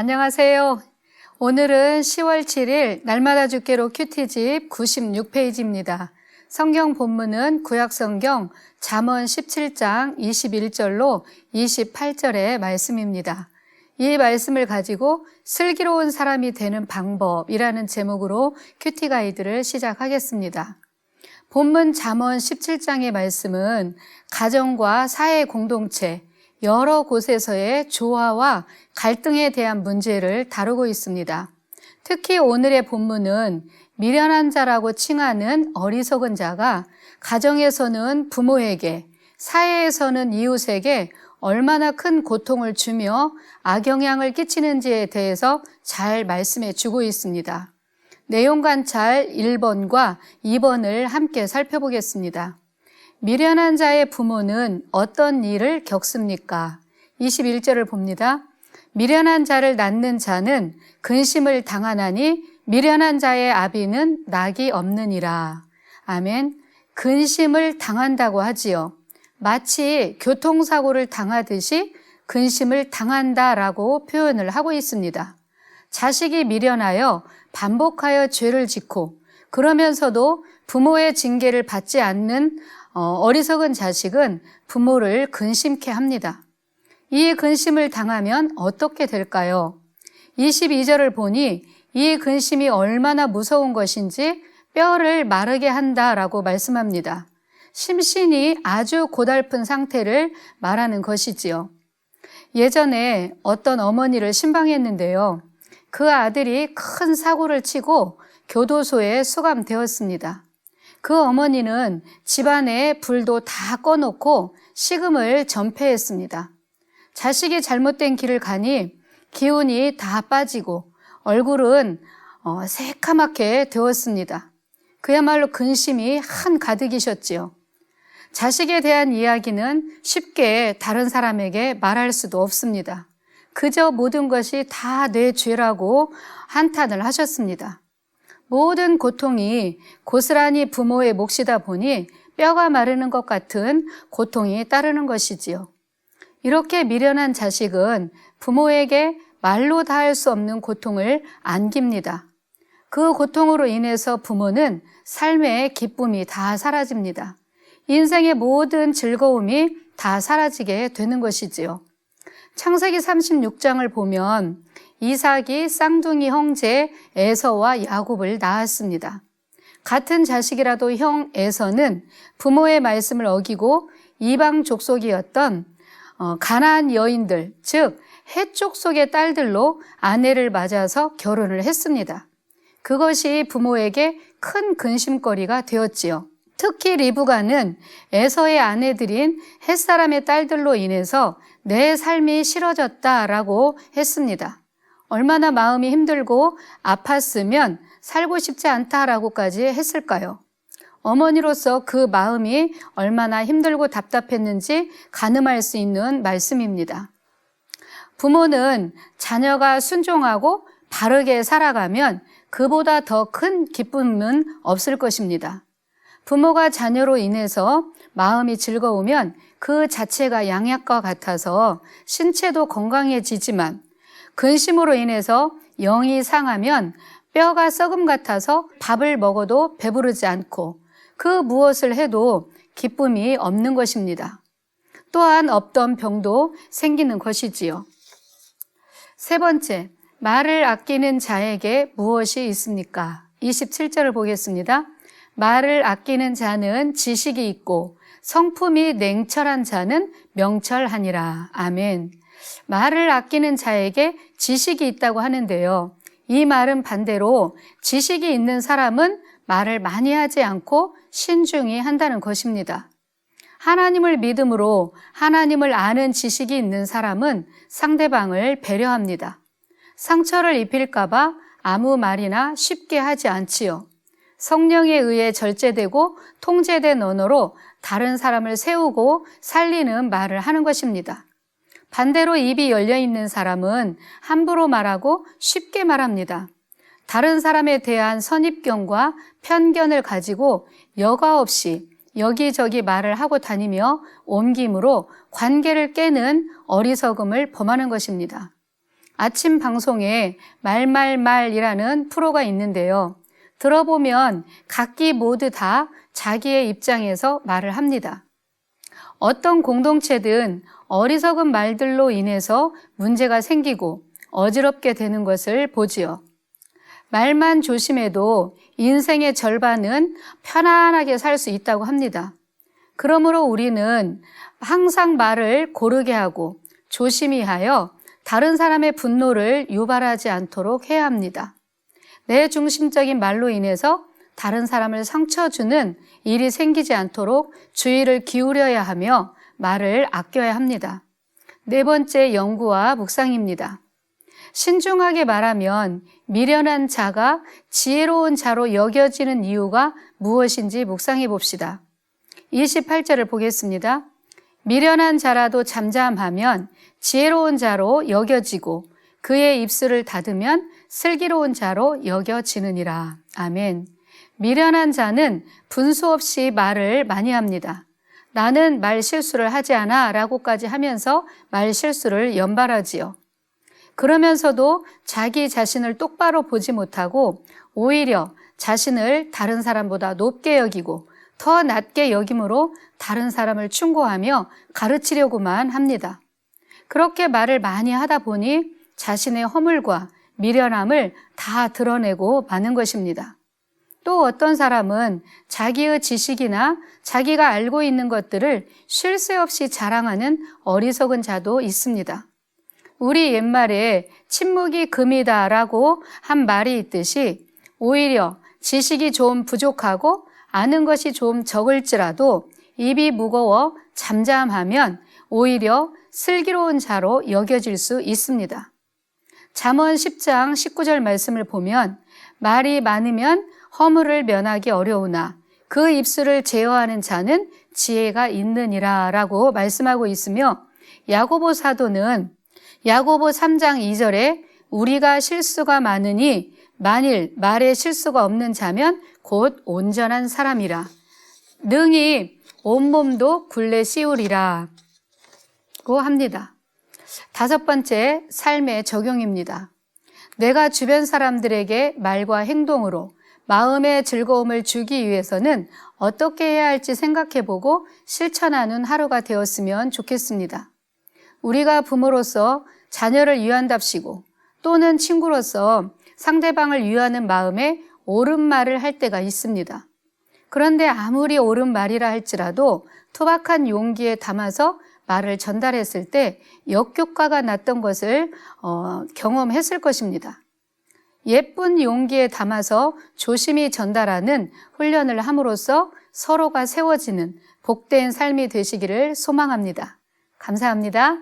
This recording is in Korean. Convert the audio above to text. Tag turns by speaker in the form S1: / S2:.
S1: 안녕하세요. 오늘은 10월 7일 날마다 주께로 큐티집 96페이지입니다. 성경 본문은 구약성경 잠언 17장 21절로 28절의 말씀입니다. 이 말씀을 가지고 슬기로운 사람이 되는 방법이라는 제목으로 큐티 가이드를 시작하겠습니다. 본문 잠언 17장의 말씀은 가정과 사회 공동체, 여러 곳에서의 조화와 갈등에 대한 문제를 다루고 있습니다. 특히 오늘의 본문은 미련한 자라고 칭하는 어리석은 자가 가정에서는 부모에게, 사회에서는 이웃에게 얼마나 큰 고통을 주며 악영향을 끼치는지에 대해서 잘 말씀해 주고 있습니다. 내용 관찰 1번과 2번을 함께 살펴보겠습니다. 미련한 자의 부모는 어떤 일을 겪습니까? 21절을 봅니다. 미련한 자를 낳는 자는 근심을 당하나니 미련한 자의 아비는 낙이 없느니라. 아멘. 근심을 당한다고 하지요. 마치 교통사고를 당하듯이 근심을 당한다라고 표현을 하고 있습니다. 자식이 미련하여 반복하여 죄를 짓고 그러면서도 부모의 징계를 받지 않는 어리석은 자식은 부모를 근심케 합니다. 이 근심을 당하면 어떻게 될까요? 22절을 보니 이 근심이 얼마나 무서운 것인지 뼈를 마르게 한다라고 말씀합니다. 심신이 아주 고달픈 상태를 말하는 것이지요. 예전에 어떤 어머니를 신방했는데요. 그 아들이 큰 사고를 치고 교도소에 수감되었습니다. 그 어머니는 집안에 불도 다 꺼놓고 식음을 전폐했습니다. 자식이 잘못된 길을 가니 기운이 다 빠지고 얼굴은 새카맣게 되었습니다. 그야말로 근심이 한가득이셨지요. 자식에 대한 이야기는 쉽게 다른 사람에게 말할 수도 없습니다. 그저 모든 것이 다 내 죄라고 한탄을 하셨습니다. 모든 고통이 고스란히 부모의 몫이다 보니 뼈가 마르는 것 같은 고통이 따르는 것이지요. 이렇게 미련한 자식은 부모에게 말로 다할 수 없는 고통을 안깁니다. 그 고통으로 인해서 부모는 삶의 기쁨이 다 사라집니다. 인생의 모든 즐거움이 다 사라지게 되는 것이지요. 창세기 36장을 보면 이삭이 쌍둥이 형제 에서와 야곱을 낳았습니다. 같은 자식이라도 형 에서는 부모의 말씀을 어기고 이방 족속이었던 가나안 여인들, 즉 헷 족속의 딸들로 아내를 맞아서 결혼을 했습니다. 그것이 부모에게 큰 근심거리가 되었지요. 특히 리브가는 에서의 아내들인 헷사람의 딸들로 인해서 내 삶이 싫어졌다라고 했습니다. 얼마나 마음이 힘들고 아팠으면 살고 싶지 않다라고까지 했을까요? 어머니로서 그 마음이 얼마나 힘들고 답답했는지 가늠할 수 있는 말씀입니다. 부모는 자녀가 순종하고 바르게 살아가면 그보다 더 큰 기쁨은 없을 것입니다. 부모가 자녀로 인해서 마음이 즐거우면 그 자체가 양약과 같아서 신체도 건강해지지만 근심으로 인해서 영이 상하면 뼈가 썩음 같아서 밥을 먹어도 배부르지 않고 그 무엇을 해도 기쁨이 없는 것입니다. 또한 없던 병도 생기는 것이지요. 세 번째, 말을 아끼는 자에게 무엇이 있습니까? 27절을 보겠습니다. 말을 아끼는 자는 지식이 있고 성품이 냉철한 자는 명철하니라. 아멘. 말을 아끼는 자에게 지식이 있다고 하는데요. 이 말은 반대로 지식이 있는 사람은 말을 많이 하지 않고 신중히 한다는 것입니다. 하나님을 믿음으로 하나님을 아는 지식이 있는 사람은 상대방을 배려합니다. 상처를 입힐까 봐 아무 말이나 쉽게 하지 않지요. 성령에 의해 절제되고 통제된 언어로 다른 사람을 세우고 살리는 말을 하는 것입니다. 반대로 입이 열려있는 사람은 함부로 말하고 쉽게 말합니다. 다른 사람에 대한 선입견과 편견을 가지고 여과 없이 여기저기 말을 하고 다니며 옮김으로 관계를 깨는 어리석음을 범하는 것입니다. 아침 방송에 말말말이라는 프로가 있는데요. 들어보면 각기 모두 다 자기의 입장에서 말을 합니다. 어떤 공동체든 어리석은 말들로 인해서 문제가 생기고 어지럽게 되는 것을 보지요. 말만 조심해도 인생의 절반은 편안하게 살 수 있다고 합니다. 그러므로 우리는 항상 말을 고르게 하고 조심히 하여 다른 사람의 분노를 유발하지 않도록 해야 합니다. 내 중심적인 말로 인해서 다른 사람을 상처 주는 일이 생기지 않도록 주의를 기울여야 하며 말을 아껴야 합니다. 네 번째 연구와 묵상입니다. 신중하게 말하면 미련한 자가 지혜로운 자로 여겨지는 이유가 무엇인지 묵상해 봅시다. 28절을 보겠습니다. 미련한 자라도 잠잠하면 지혜로운 자로 여겨지고 그의 입술을 닫으면 슬기로운 자로 여겨지느니라. 아멘. 미련한 자는 분수 없이 말을 많이 합니다. 나는 말 실수를 하지 않아 라고까지 하면서 말 실수를 연발하지요. 그러면서도 자기 자신을 똑바로 보지 못하고 오히려 자신을 다른 사람보다 높게 여기고 더 낮게 여김으로 다른 사람을 충고하며 가르치려고만 합니다. 그렇게 말을 많이 하다 보니 자신의 허물과 미련함을 다 드러내고 마는 것입니다. 또 어떤 사람은 자기의 지식이나 자기가 알고 있는 것들을 쉴 새 없이 자랑하는 어리석은 자도 있습니다. 우리 옛말에 침묵이 금이다라고 한 말이 있듯이 오히려 지식이 좀 부족하고 아는 것이 좀 적을지라도 입이 무거워 잠잠하면 오히려 슬기로운 자로 여겨질 수 있습니다. 잠언 10장 19절 말씀을 보면 말이 많으면 허물을 면하기 어려우나 그 입술을 제어하는 자는 지혜가 있느니라 라고 말씀하고 있으며 야고보 사도는 야고보 3장 2절에 우리가 실수가 많으니 만일 말에 실수가 없는 자면 곧 온전한 사람이라 능히 온몸도 굴레 씌우리라 고 합니다. 다섯 번째, 삶의 적용입니다. 내가 주변 사람들에게 말과 행동으로 마음의 즐거움을 주기 위해서는 어떻게 해야 할지 생각해보고 실천하는 하루가 되었으면 좋겠습니다. 우리가 부모로서 자녀를 위한답시고 또는 친구로서 상대방을 위하는 마음에 옳은 말을 할 때가 있습니다. 그런데 아무리 옳은 말이라 할지라도 투박한 용기에 담아서 말을 전달했을 때 역효과가 났던 것을 경험했을 것입니다. 예쁜 용기에 담아서 조심히 전달하는 훈련을 함으로써 서로가 세워지는 복된 삶이 되시기를 소망합니다. 감사합니다.